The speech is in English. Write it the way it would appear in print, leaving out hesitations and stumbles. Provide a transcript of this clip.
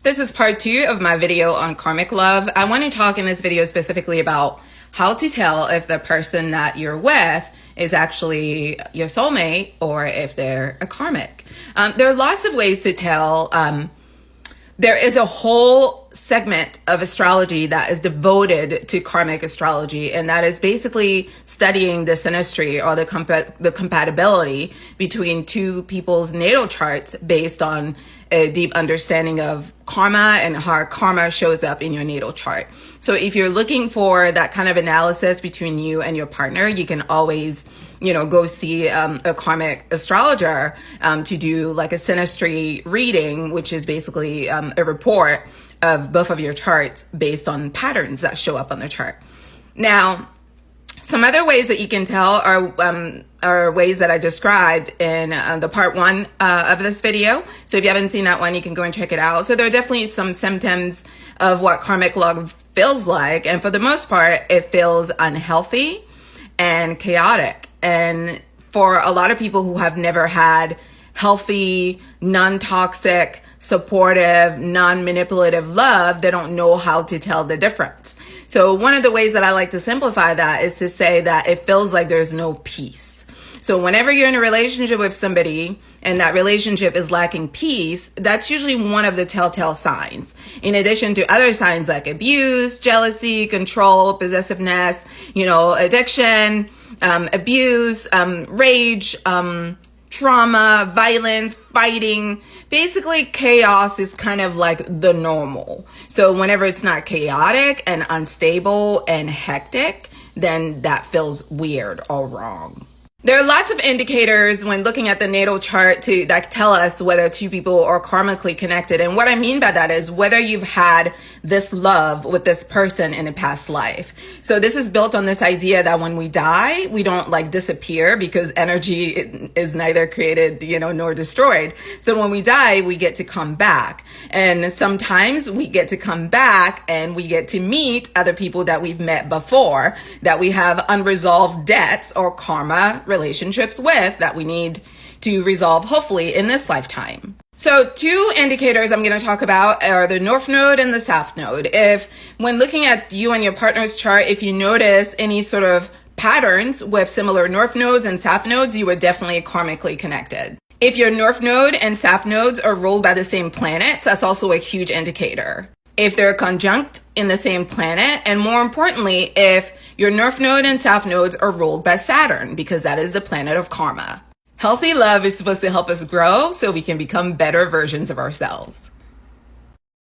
This is part 2 of my video on karmic love. I want to talk in this video specifically about how to tell if the person that you're with is actually your soulmate or if they're a karmic. There are lots of ways to tell. There is a whole segment of astrology that is devoted to karmic astrology, and that is basically studying the synastry or the compatibility between two people's natal charts based on a deep understanding of karma and how karma shows up in your natal chart. So if you're looking for that kind of analysis between you and your partner, you can always, go see a karmic astrologer to do like a synastry reading, which is basically a report of both of your charts based on patterns that show up on the chart. Now, some other ways that you can tell are ways that I described in the part 1 of this video. So if you haven't seen that one, you can go and check it out. So there are definitely some symptoms of what karmic love feels like. And for the most part, it feels unhealthy and chaotic. And for a lot of people who have never had healthy, non-toxic, supportive, non-manipulative love, they don't know how to tell the difference. So one of the ways that I like to simplify that is to say that it feels like there's no peace. So whenever you're in a relationship with somebody and that relationship is lacking peace, that's usually one of the telltale signs. In addition to other signs like abuse, jealousy, control, possessiveness, addiction, abuse, rage, trauma, violence, fighting. Basically, chaos is kind of like the normal. So whenever it's not chaotic and unstable and hectic, then that feels weird or wrong. There are lots of indicators when looking at the natal chart that tell us whether two people are karmically connected. And what I mean by that is whether you've had this love with this person in a past life. So this is built on this idea that when we die, we don't disappear because energy is neither created, nor destroyed. So when we die, we get to come back. And sometimes we get to come back and we get to meet other people that we've met before, that we have unresolved debts or karma relationships with that we need to resolve, hopefully, in this lifetime. So 2 indicators I'm going to talk about are the North Node and the South Node. When looking at you and your partner's chart, if you notice any sort of patterns with similar North Nodes and South Nodes, you are definitely karmically connected. If your North Node and South Nodes are ruled by the same planets, that's also a huge indicator. If they're conjunct in the same planet, and more importantly, if your North Node and South Nodes are ruled by Saturn, because that is the planet of karma. Healthy love is supposed to help us grow so we can become better versions of ourselves.